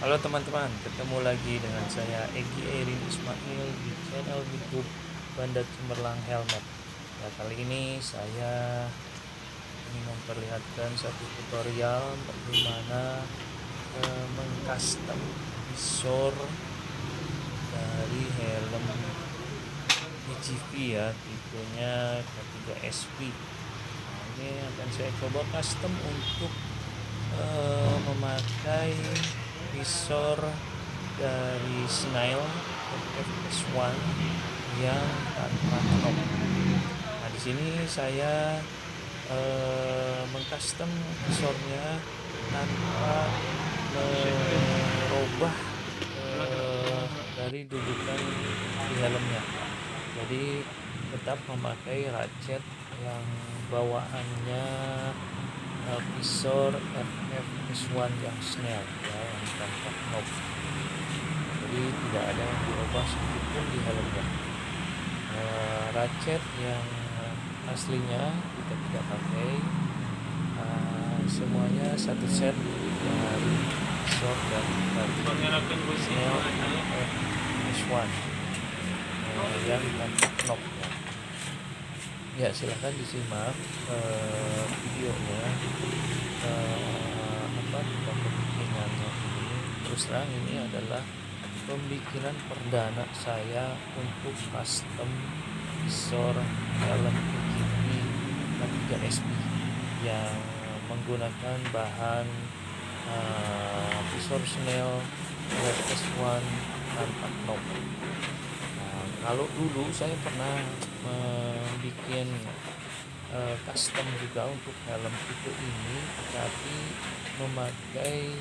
Halo teman-teman, ketemu lagi dengan saya Egi Erin Ismail di channel YouTube Bandar Cemerlang Helmet. Ya, kali ini saya ingin memperlihatkan satu tutorial bagaimana mengcustom visor dari helm EGV ya, tipenya K3SP. Nah, ini akan saya coba custom untuk memakai visor dari Snail FFS1 yang tanpa knob. Nah, di sini saya mengcustom visornya tanpa merubah dari dudukan di helmnya. Jadi tetap memakai ratchet yang bawaannya visor FFS1 yang Snail ya, yang tanpa knob. Jadi tidak ada yang diubah sedikitpun di helmnya. Ratchet yang aslinya kita tidak pakai, semuanya satu set dari visor dan Snail FFS1 yang tanpa knob ya. Ya, silahkan disimak videonya pembikinannya ini. Terus terang ini adalah pembikinan perdana saya untuk custom visor helm EGV K3SP yang menggunakan bahan visor Snail FFS1 tanpa knob. Kalau dulu saya pernah membuat custom juga untuk helm tipe ini, tapi memakai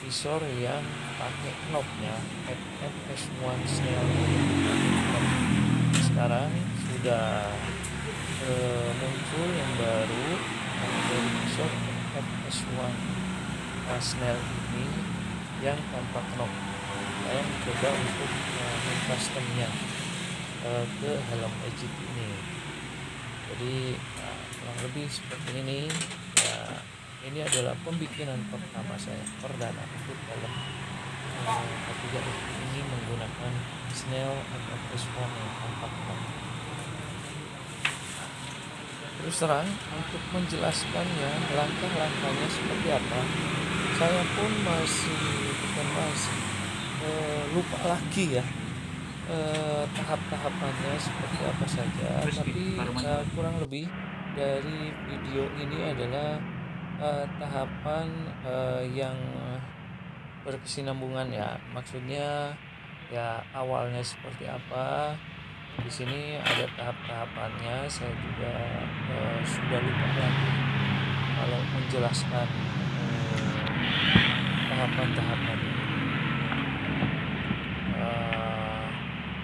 visor yang pakai knobnya FFS1 Snail. Sekarang sudah muncul yang baru dari visor FFS1 Snail ini yang tanpa knob. Saya mencoba untuk mengcustomnya ke helm EGV ini. Jadi kurang lebih seperti ini ya. Ini adalah pembikinan pertama saya perdana untuk helm K3SP ini menggunakan Snail FFS1 yang tanpa knob. Terus terang untuk menjelaskannya langkah-langkahnya seperti apa, saya pun masih lupa lagi ya tahap-tahapannya seperti apa saja. Tapi kurang lebih dari video ini adalah tahapan yang berkesinambungan ya. Maksudnya ya awalnya seperti apa. Di sini ada tahap-tahapannya. Saya juga sudah lupa lagi kalau menjelaskan tahapan-tahapan ini.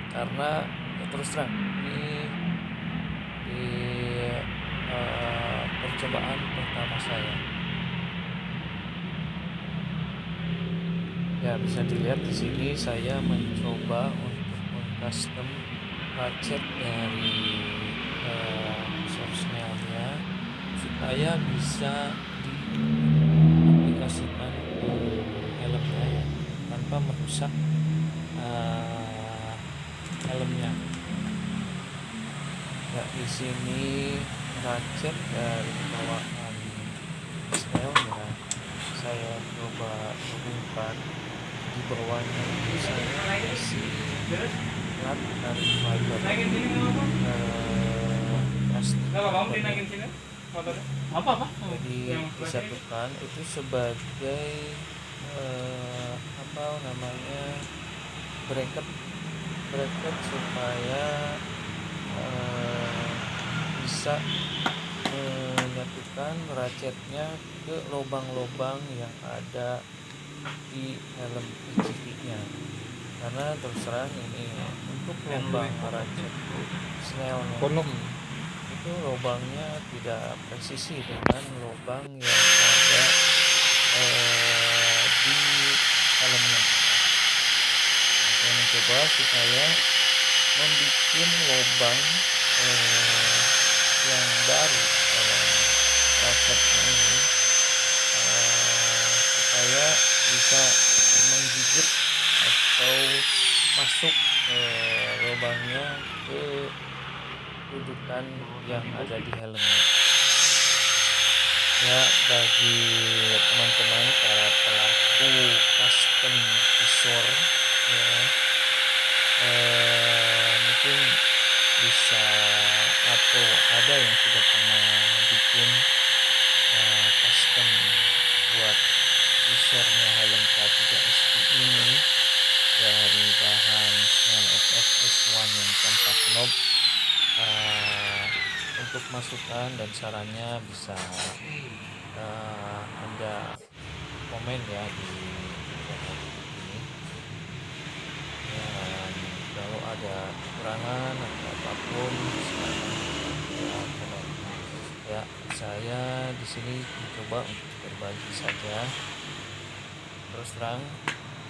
Karena ya terus terang ini di percobaan pertama saya. Ya, bisa dilihat di sini saya mencoba untuk mengcustom ratchet dari visor Snailnya supaya bisa diaplikasikan ke helmnya ya, tanpa merusak helmnya. Ya, di sini ratchet dari bawaan Snail ya, saya coba hubungkan. Di bawahnya itu saya kasih plat dari fiber plastik. Jadi disatukan itu sebagai bracket supaya bisa menyatukan ratchetnya ke lubang-lubang yang ada di helm EGV-nya. Karena terus terang ini untuk lubang ratchet Snail itu lubangnya tidak presisi dengan lubang yang ada di helmnya. Saya mencoba supaya membuat lubang yang baru dalam ratchet ini supaya bisa menggigit terjepit atau masuk lubangnya ke dudukan yang ada di helmnya. Ya, bagi teman-teman para pelaku custom visor ya, mungkin bisa atau ada yang sudah pernah bikin custom buat visornya helm K3SP ini dari bahan Snell FFS1 yang tanpa knob. Untuk masukan dan sarannya bisa Anda komen ya di channel ini, dan kalau ada kekurangan atau apapun silakan komen ya. Saya di sini mencoba untuk berbagi saja. Terus terang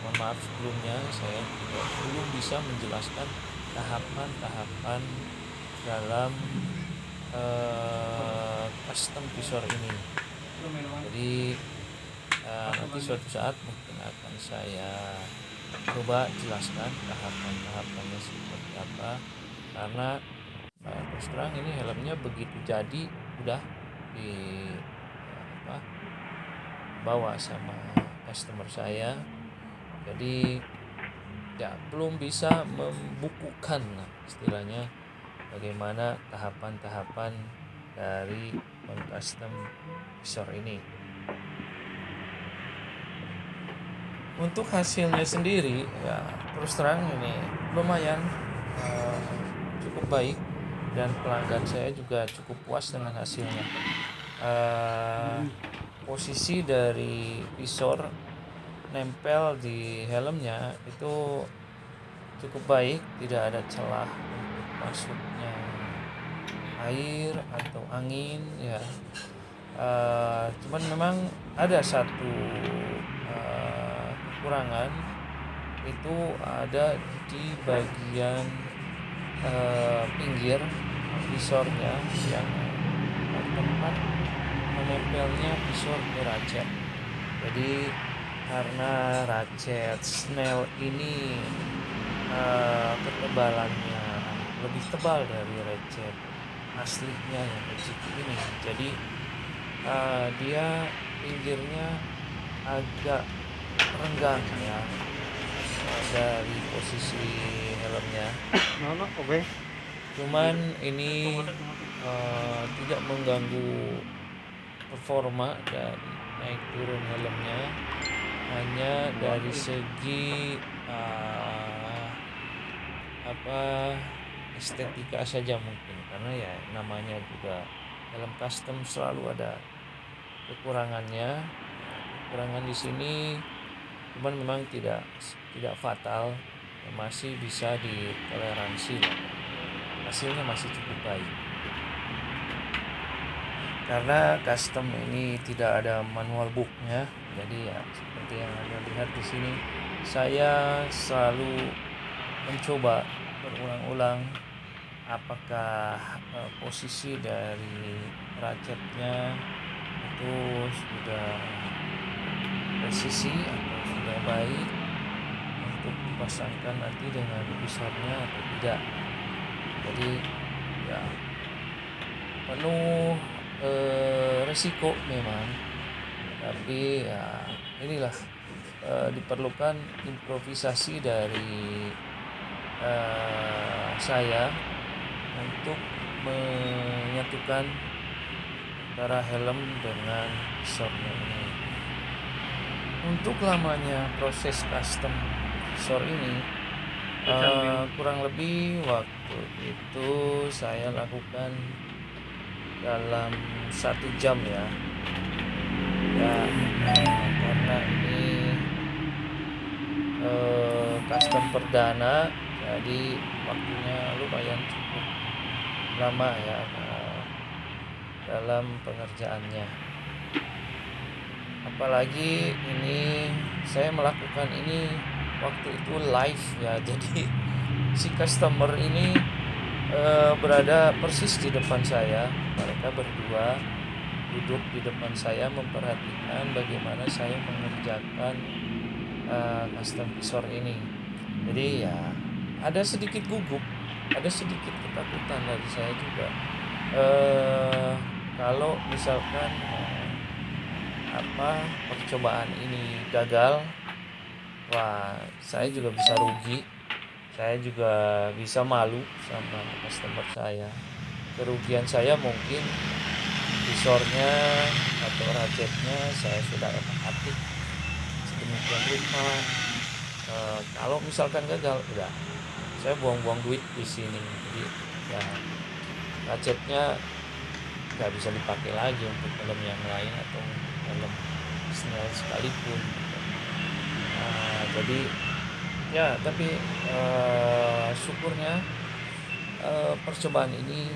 mohon maaf sebelumnya, saya belum bisa menjelaskan tahapan-tahapan dalam custom visor ini. Jadi nanti suatu saat mungkin akan saya coba jelaskan tahapan-tahapannya seperti apa, karena terus terang ini helmnya begitu jadi udah dibawa sama customer saya, jadi ya belum bisa membukukan istilahnya bagaimana tahapan-tahapan dari mengcustom visor ini. Untuk hasilnya sendiri ya terus terang ini lumayan cukup baik, dan pelanggan saya juga cukup puas dengan hasilnya. Posisi dari visor nempel di helmnya itu cukup baik, tidak ada celah untuk masuknya air atau angin ya. Cuman memang ada satu kekurangan, itu ada di bagian pinggir visornya yang tempat menempelnya visor ke ratchet. Jadi karena ratchet Snell ini ketebalannya lebih tebal dari ratchet aslinya yang kecil ini, jadi dia pinggirnya agak renggang ya dari posisi helmnya. Cuman ini tidak mengganggu performa dari naik turun helmnya, hanya dari segi estetika saja mungkin, karena ya namanya juga helm custom selalu ada kekurangannya. Kekurangan di sini cuman memang tidak fatal, masih bisa ditoleransi lah. Hasilnya masih cukup baik. Karena custom ini tidak ada manual booknya, jadi ya seperti yang Anda lihat di sini, saya selalu mencoba berulang-ulang apakah posisi dari ratchetnya itu sudah presisi atau sudah baik untuk dipasangkan nanti dengan visornya atau tidak. Jadi ya penuh resiko memang, tapi ya inilah diperlukan improvisasi dari saya untuk menyatukan antara helm dengan visornya ini. Untuk lamanya proses custom visor ini kurang lebih waktu itu saya lakukan dalam 1 jam ya. Karena ini custom perdana, jadi waktunya lumayan cukup lama ya dalam pengerjaannya. Apalagi ini saya melakukan ini waktu itu live ya, jadi si customer ini berada persis di depan saya. Mereka berdua duduk di depan saya memperhatikan bagaimana saya mengerjakan custom visor ini. Jadi ya ada sedikit gugup, ada sedikit ketakutan dari saya juga. Kalau misalkan percobaan ini gagal, wah saya juga bisa rugi, saya juga bisa malu sama customer saya. Kerugian saya mungkin visornya atau ratchetnya saya sudah otak-atik sedemikian rupa. Kalau misalkan gagal, udah saya buang-buang duit di sini. Jadi ya ratchetnya nggak bisa dipakai lagi untuk helm yang lain atau helm Snell sekalipun. Jadi ya tapi syukurnya percobaan ini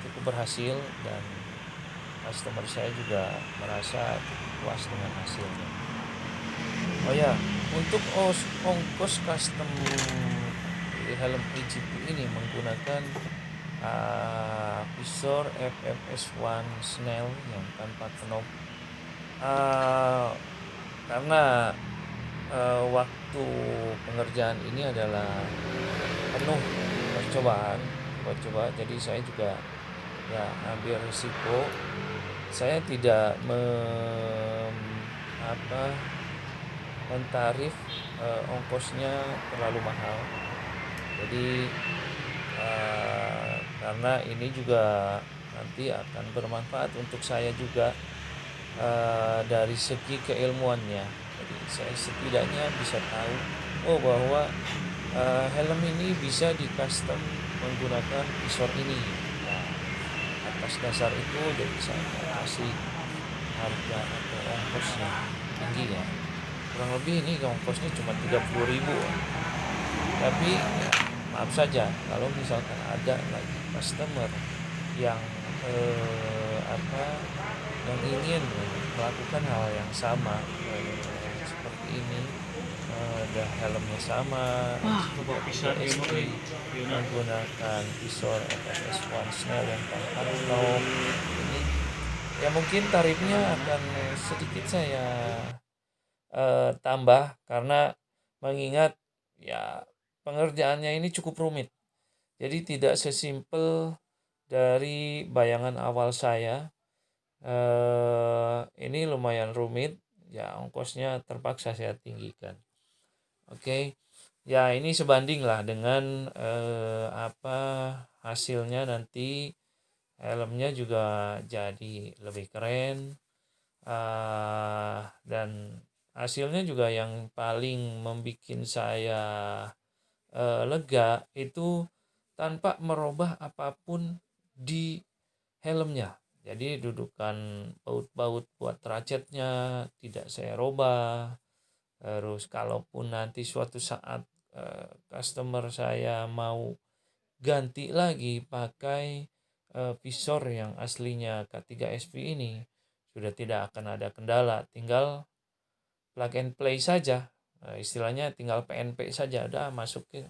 cukup berhasil dan customer saya juga merasa cukup puas dengan hasilnya. Oh ya, untuk ongkos custom helm AGP ini menggunakan visor FFS1 Snell yang tanpa knob, karena waktu pengerjaan ini adalah penuh percobaan, coba-coba, jadi saya juga ya ambil risiko. Saya tidak mentarif ongkosnya terlalu mahal. Jadi karena ini juga nanti akan bermanfaat untuk saya juga dari segi keilmuannya. Jadi saya setidaknya bisa tahu bahwa helm ini bisa di custom menggunakan visor ini. Nah, atas dasar itu jadi saya kasih harga atau ongkos yang tinggi ya. Kurang lebih ini ongkosnya cuma 30.000. Tapi ya, maaf saja kalau misalkan ada lagi customer yang yang ingin melakukan hal yang sama seperti ini, helmnya sama, SP menggunakan visor FFS1 Snell yang tanpa knob ini, ya mungkin tarifnya akan sedikit saya tambah, karena mengingat ya pengerjaannya ini cukup rumit. Jadi tidak sesimpel dari bayangan awal saya. Ini lumayan rumit, ya ongkosnya terpaksa saya tinggikan. Oke. Ya ini sebanding lah dengan hasilnya nanti. Helmnya juga jadi lebih keren, dan hasilnya juga yang paling membuat saya lega itu tanpa merubah apapun di helmnya. Jadi dudukan baut-baut buat ratchetnya tidak saya robah. Terus kalaupun nanti suatu saat customer saya mau ganti lagi pakai visor yang aslinya K3SP ini, sudah tidak akan ada kendala, tinggal plug and play saja. Istilahnya tinggal PNP saja, udah masukin,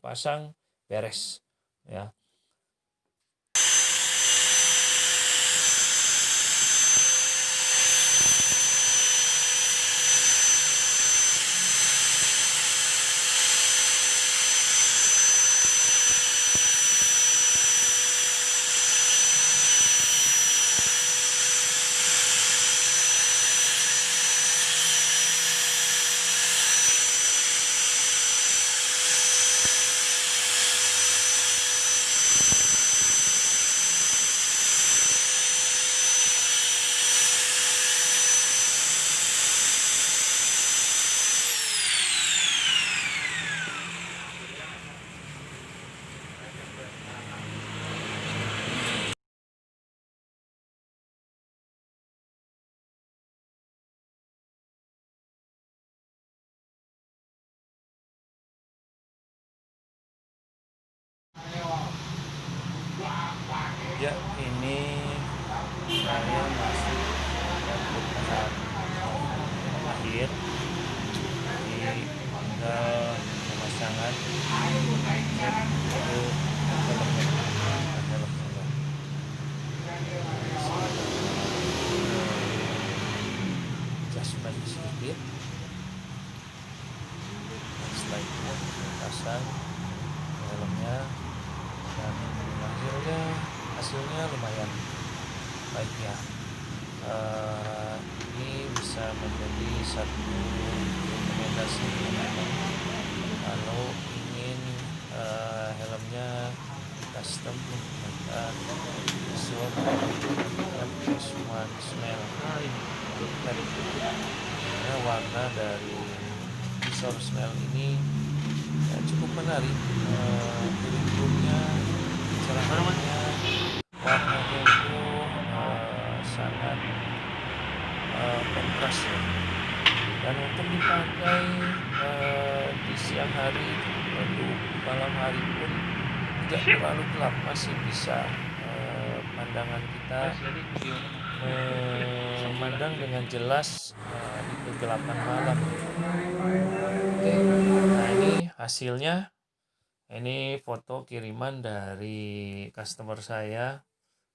pasang, beres ya. dipasang helmnya, dan hasilnya lumayan baik ya. Ini bisa menjadi satu rekomendasi teman-teman kalau ingin helmnya custom menggunakan visor FS1 Smell. Karena warna dari visor Smell ini cukup menarik, biru-birunya, cerahnya, warnanya itu sangat kontras ya. Dan untuk dipakai di siang hari, untuk malam hari pun tidak terlalu gelap, masih bisa pandangan kita memandang dengan jelas di kegelapan malam. Oke, nah ini hasilnya. Ini foto kiriman dari customer saya.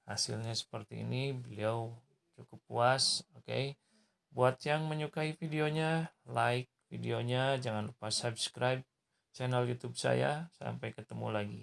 Hasilnya seperti ini, beliau cukup puas. Oke. Buat yang menyukai videonya, like videonya, jangan lupa subscribe channel YouTube saya. Sampai ketemu lagi.